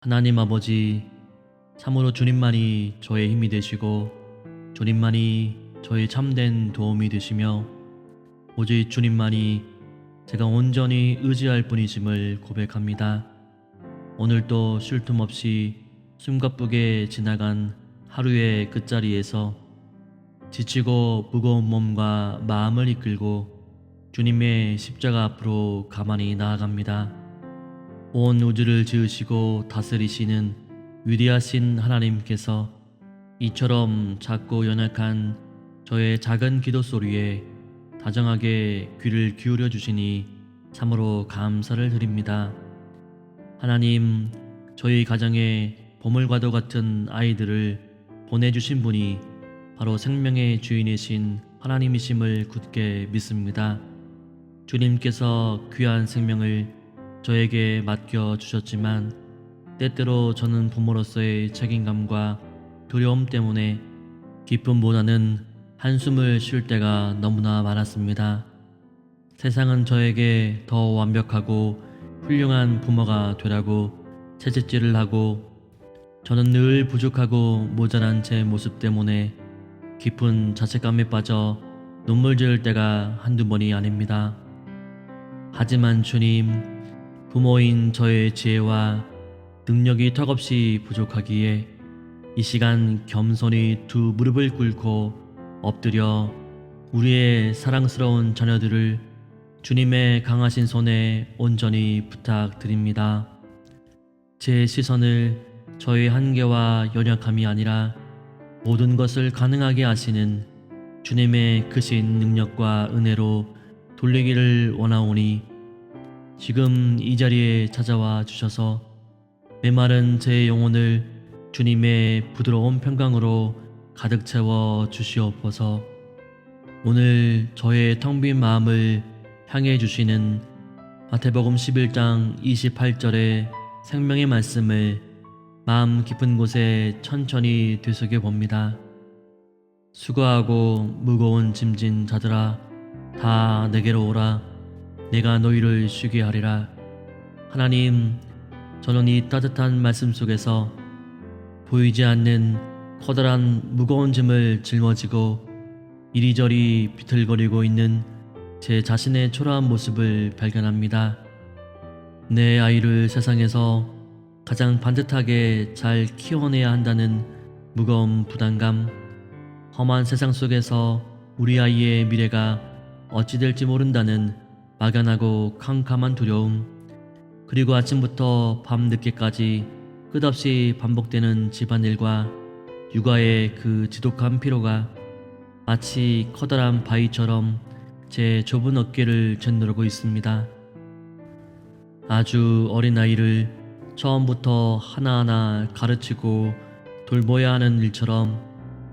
하나님 아버지, 참으로 주님만이 저의 힘이 되시고 주님만이 저의 참된 도움이 되시며 오직 주님만이 제가 온전히 의지할 분이심을 고백합니다. 오늘도 쉴 틈 없이 숨가쁘게 지나간 하루의 끝자리에서 지치고 무거운 몸과 마음을 이끌고 주님의 십자가 앞으로 가만히 나아갑니다. 온 우주를 지으시고 다스리시는 위대하신 하나님께서 이처럼 작고 연약한 저의 작은 기도 소리에 다정하게 귀를 기울여 주시니 참으로 감사를 드립니다. 하나님, 저희 가정에 보물과도 같은 아이들을 보내주신 분이 바로 생명의 주인이신 하나님이심을 굳게 믿습니다. 주님께서 귀한 생명을 저에게 맡겨주셨지만 때때로 저는 부모로서의 책임감과 두려움 때문에 기쁨보다는 한숨을 쉴 때가 너무나 많았습니다. 세상은 저에게 더 완벽하고 훌륭한 부모가 되라고 채찍질을 하고 저는 늘 부족하고 모자란 제 모습 때문에 깊은 자책감에 빠져 눈물 지을 때가 한두 번이 아닙니다. 하지만 주님, 부모인 저의 지혜와 능력이 턱없이 부족하기에 이 시간 겸손히 두 무릎을 꿇고 엎드려 우리의 사랑스러운 자녀들을 주님의 강하신 손에 온전히 부탁드립니다. 제 시선을 저의 한계와 연약함이 아니라 모든 것을 가능하게 하시는 주님의 크신 능력과 은혜로 돌리기를 원하오니 지금 이 자리에 찾아와 주셔서 메마른 제 영혼을 주님의 부드러운 평강으로 가득 채워 주시옵소서. 오늘 저의 텅 빈 마음을 향해 주시는 마태복음 11장 28절의 생명의 말씀을 마음 깊은 곳에 천천히 되새겨 봅니다. 수고하고 무거운 짐진 자들아, 다 내게로 오라. 내가 너희를 쉬게 하리라. 하나님, 저는 이 따뜻한 말씀 속에서 보이지 않는 커다란 무거운 짐을 짊어지고 이리저리 비틀거리고 있는 제 자신의 초라한 모습을 발견합니다. 내 아이를 세상에서 가장 반듯하게 잘 키워내야 한다는 무거운 부담감, 험한 세상 속에서 우리 아이의 미래가 어찌 될지 모른다는 막연하고 캄캄한 두려움, 그리고 아침부터 밤늦게까지 끝없이 반복되는 집안일과 육아의 그 지독한 피로가 마치 커다란 바위처럼 제 좁은 어깨를 짓누르고 있습니다. 아주 어린 아이를 처음부터 하나하나 가르치고 돌보아야 하는 일처럼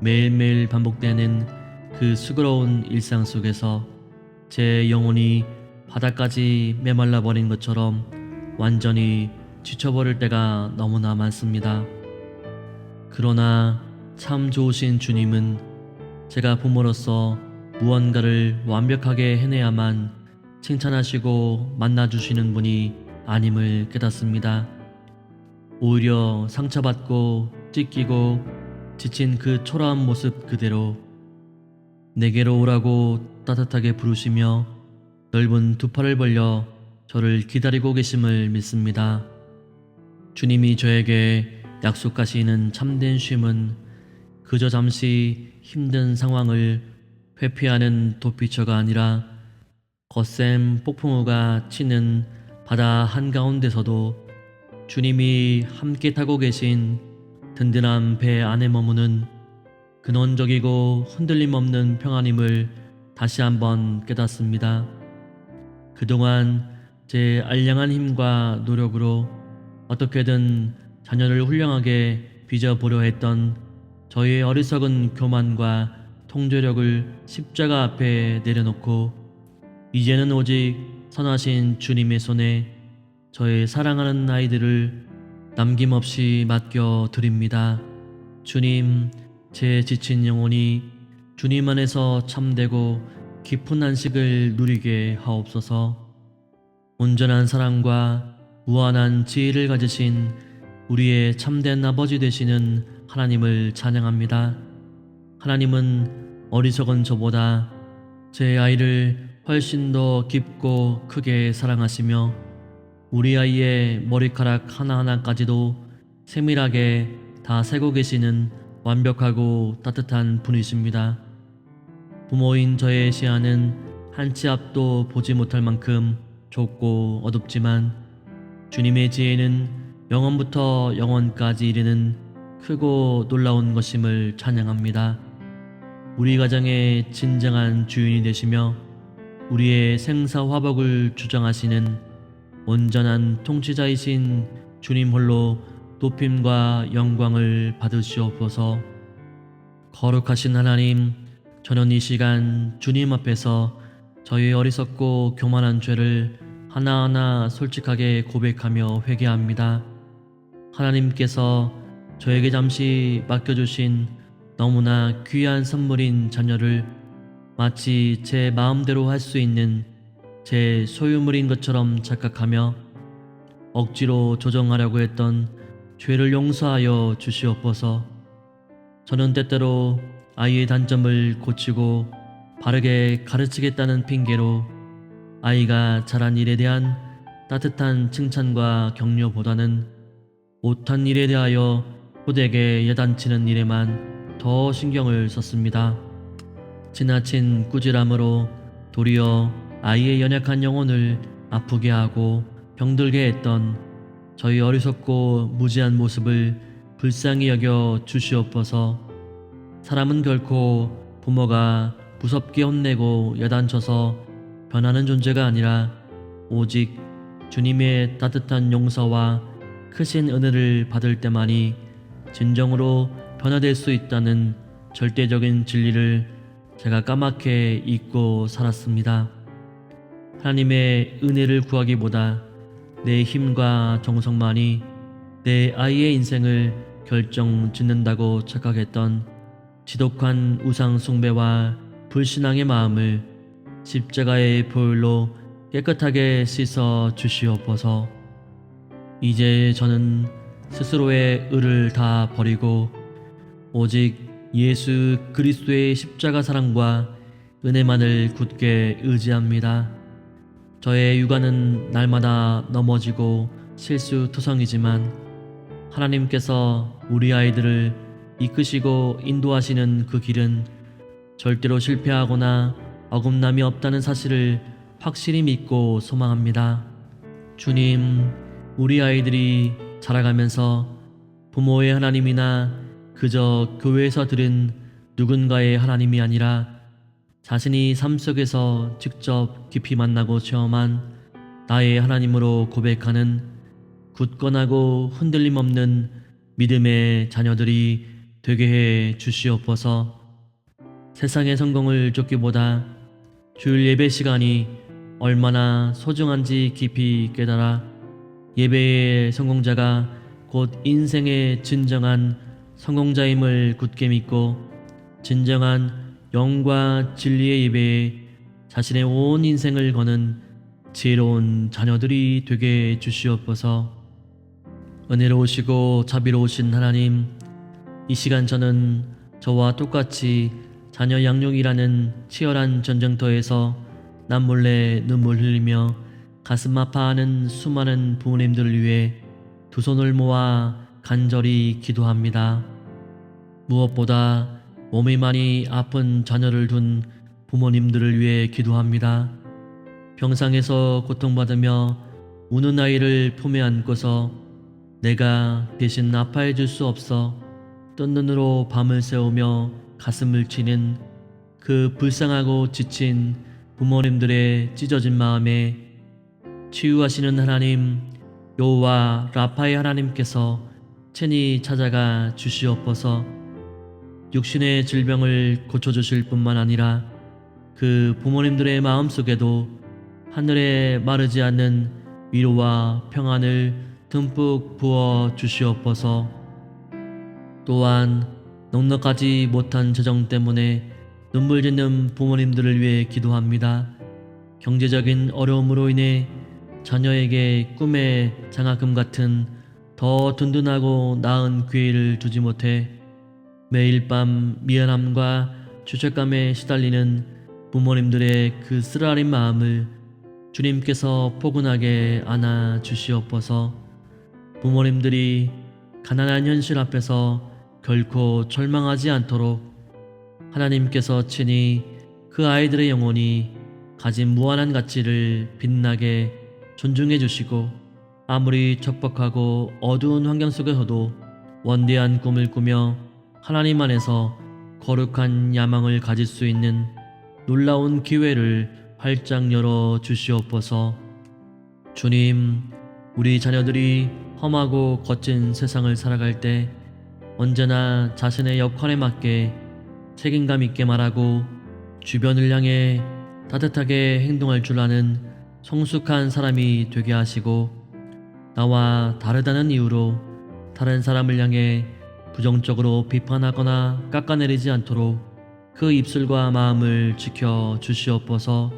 매일매일 반복되는 그 수고로운 일상 속에서 제 영혼이 바닥까지 메말라 버린 것처럼 완전히 지쳐버릴 때가 너무나 많습니다. 그러나 참 좋으신 주님은 제가 부모로서 무언가를 완벽하게 해내야만 칭찬하시고 만나주시는 분이 아님을 깨닫습니다. 오히려 상처받고 찢기고 지친 그 초라한 모습 그대로 내게로 오라고 따뜻하게 부르시며 넓은 두 팔을 벌려 저를 기다리고 계심을 믿습니다. 주님이 저에게 약속하시는 참된 쉼은 그저 잠시 힘든 상황을 회피하는 도피처가 아니라 거센 폭풍우가 치는 바다 한가운데서도 주님이 함께 타고 계신 든든한 배 안에 머무는 근원적이고 흔들림 없는 평안임을 다시 한번 깨닫습니다. 그동안 제 알량한 힘과 노력으로 어떻게든 자녀를 훌륭하게 빚어보려 했던 저의 어리석은 교만과 통제력을 십자가 앞에 내려놓고 이제는 오직 선하신 주님의 손에 저의 사랑하는 아이들을 남김없이 맡겨드립니다. 주님, 제 지친 영혼이 주님 안에서 참되고 깊은 안식을 누리게 하옵소서. 온전한 사랑과 무한한 지혜를 가지신 우리의 참된 아버지 되시는 하나님을 찬양합니다. 하나님은 어리석은 저보다 제 아이를 훨씬 더 깊고 크게 사랑하시며 우리 아이의 머리카락 하나하나까지도 세밀하게 다 세고 계시는 완벽하고 따뜻한 분이십니다. 부모인 저의 시야는 한 치 앞도 보지 못할 만큼 좁고 어둡지만 주님의 지혜는 영원부터 영원까지 이르는 크고 놀라운 것임을 찬양합니다. 우리 가정의 진정한 주인이 되시며 우리의 생사화복을 주장하시는 온전한 통치자이신 주님 홀로 높임과 영광을 받으시옵소서. 거룩하신 하나님, 저는 이 시간 주님 앞에서 저희 어리석고 교만한 죄를 하나하나 솔직하게 고백하며 회개합니다. 하나님께서 저에게 잠시 맡겨주신 너무나 귀한 선물인 자녀를 마치 제 마음대로 할 수 있는 제 소유물인 것처럼 착각하며 억지로 조정하려고 했던 죄를 용서하여 주시옵소서. 저는 때때로 아이의 단점을 고치고 바르게 가르치겠다는 핑계로 아이가 잘한 일에 대한 따뜻한 칭찬과 격려보다는 못한 일에 대하여 호되게 야단치는 일에만 더 신경을 썼습니다. 지나친 꾸지람으로 도리어 아이의 연약한 영혼을 아프게 하고 병들게 했던 저희 어리석고 무지한 모습을 불쌍히 여겨 주시옵소서. 사람은 결코 부모가 무섭게 혼내고 야단쳐서 변하는 존재가 아니라 오직 주님의 따뜻한 용서와 크신 은혜를 받을 때만이 진정으로 변화될 수 있다는 절대적인 진리를 제가 까맣게 잊고 살았습니다. 하나님의 은혜를 구하기보다 내 힘과 정성만이 내 아이의 인생을 결정짓는다고 착각했던 지독한 우상 숭배와 불신앙의 마음을 십자가의 보혈로 깨끗하게 씻어 주시옵소서. 이제 저는 스스로의 의를 다 버리고 오직 예수 그리스도의 십자가 사랑과 은혜만을 굳게 의지합니다. 저의 육아는 날마다 넘어지고 실수투성이지만 하나님께서 우리 아이들을 이끄시고 인도하시는 그 길은 절대로 실패하거나 어긋남이 없다는 사실을 확실히 믿고 소망합니다. 주님, 우리 아이들이 자라가면서 부모의 하나님이나 그저 교회에서 들은 누군가의 하나님이 아니라 자신이 삶 속에서 직접 깊이 만나고 체험한 나의 하나님으로 고백하는 굳건하고 흔들림 없는 믿음의 자녀들이 되게 해 주시옵소서. 세상의 성공을 쫓기보다 주일 예배 시간이 얼마나 소중한지 깊이 깨달아 예배의 성공자가 곧 인생의 진정한 성공자임을 굳게 믿고 진정한 영과 진리의 예배에 자신의 온 인생을 거는 지혜로운 자녀들이 되게 해주시옵소서. 은혜로우시고 자비로우신 하나님, 이 시간 저는 저와 똑같이 자녀 양육이라는 치열한 전쟁터에서 남몰래 눈물 흘리며 가슴 아파하는 수많은 부모님들을 위해 두 손을 모아 간절히 기도합니다. 무엇보다 몸이 많이 아픈 자녀를 둔 부모님들을 위해 기도합니다. 병상에서 고통받으며 우는 아이를 품에 안고서 내가 대신 아파해 줄 수 없어 뜬 눈으로 밤을 새우며 가슴을 치는 그 불쌍하고 지친 부모님들의 찢어진 마음에 치유하시는 하나님, 여호와 라파의 하나님께서 친히 찾아가 주시옵소서. 육신의 질병을 고쳐주실 뿐만 아니라 그 부모님들의 마음속에도 하늘에 마르지 않는 위로와 평안을 듬뿍 부어 주시옵소서. 또한 넉넉하지 못한 재정 때문에 눈물 짓는 부모님들을 위해 기도합니다. 경제적인 어려움으로 인해 자녀에게 꿈의 장학금 같은 더 든든하고 나은 기회를 주지 못해 매일 밤 미안함과 죄책감에 시달리는 부모님들의 그 쓰라린 마음을 주님께서 포근하게 안아 주시옵소서. 부모님들이 가난한 현실 앞에서 결코 절망하지 않도록 하나님께서 친히 그 아이들의 영혼이 가진 무한한 가치를 빛나게 존중해 주시고, 아무리 척박하고 어두운 환경 속에서도 원대한 꿈을 꾸며 하나님 안에서 거룩한 야망을 가질 수 있는 놀라운 기회를 활짝 열어 주시옵소서. 주님, 우리 자녀들이 험하고 거친 세상을 살아갈 때 언제나 자신의 역할에 맞게 책임감 있게 말하고 주변을 향해 따뜻하게 행동할 줄 아는 성숙한 사람이 되게 하시고, 나와 다르다는 이유로 다른 사람을 향해 부정적으로 비판하거나 깎아내리지 않도록 그 입술과 마음을 지켜 주시옵소서.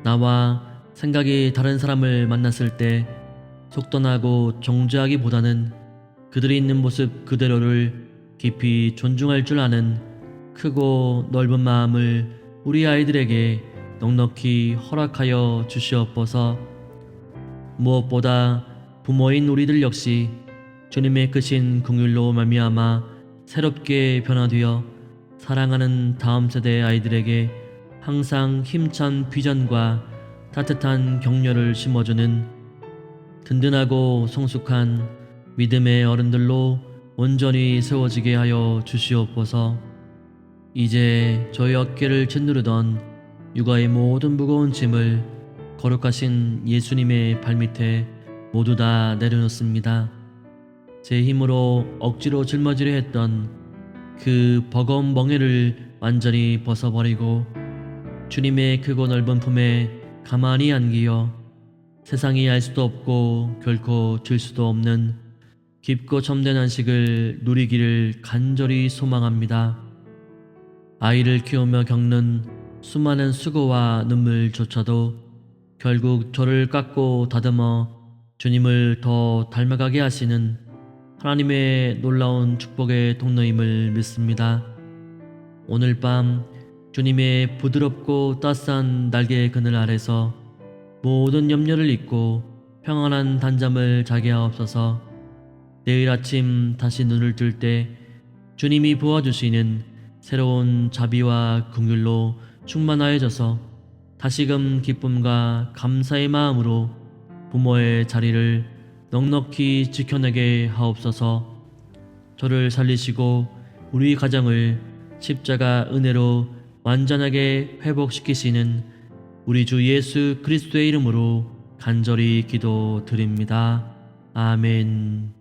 나와 생각이 다른 사람을 만났을 때 속단하고 정죄하기보다는 그들이 있는 모습 그대로를 깊이 존중할 줄 아는 크고 넓은 마음을 우리 아이들에게 넉넉히 허락하여 주시옵소서. 무엇보다 부모인 우리들 역시 주님의 크신 긍휼로 말미암아 새롭게 변화되어 사랑하는 다음 세대의 아이들에게 항상 힘찬 비전과 따뜻한 격려를 심어주는 든든하고 성숙한 믿음의 어른들로 온전히 세워지게 하여 주시옵소서. 이제 저희 어깨를 짓누르던 육아의 모든 무거운 짐을 거룩하신 예수님의 발밑에 모두 다 내려놓습니다. 제 힘으로 억지로 짊어지려 했던 그 버거운 멍에를 완전히 벗어버리고 주님의 크고 넓은 품에 가만히 안기어 세상이 알 수도 없고 결코 줄 수도 없는 깊고 참된 안식을 누리기를 간절히 소망합니다. 아이를 키우며 겪는 수많은 수고와 눈물조차도 결국 저를 깎고 다듬어 주님을 더 닮아가게 하시는 하나님의 놀라운 축복의 통로임을 믿습니다. 오늘 밤 주님의 부드럽고 따스한 날개의 그늘 아래서 모든 염려를 잊고 평안한 단잠을 자게 하옵소서. 내일 아침 다시 눈을 뜰 때 주님이 부어주시는 새로운 자비와 긍휼로 충만하여져서 다시금 기쁨과 감사의 마음으로 부모의 자리를 넉넉히 지켜내게 하옵소서. 저를 살리시고 우리 가정을 십자가 은혜로 완전하게 회복시키시는 우리 주 예수 그리스도의 이름으로 간절히 기도드립니다. 아멘.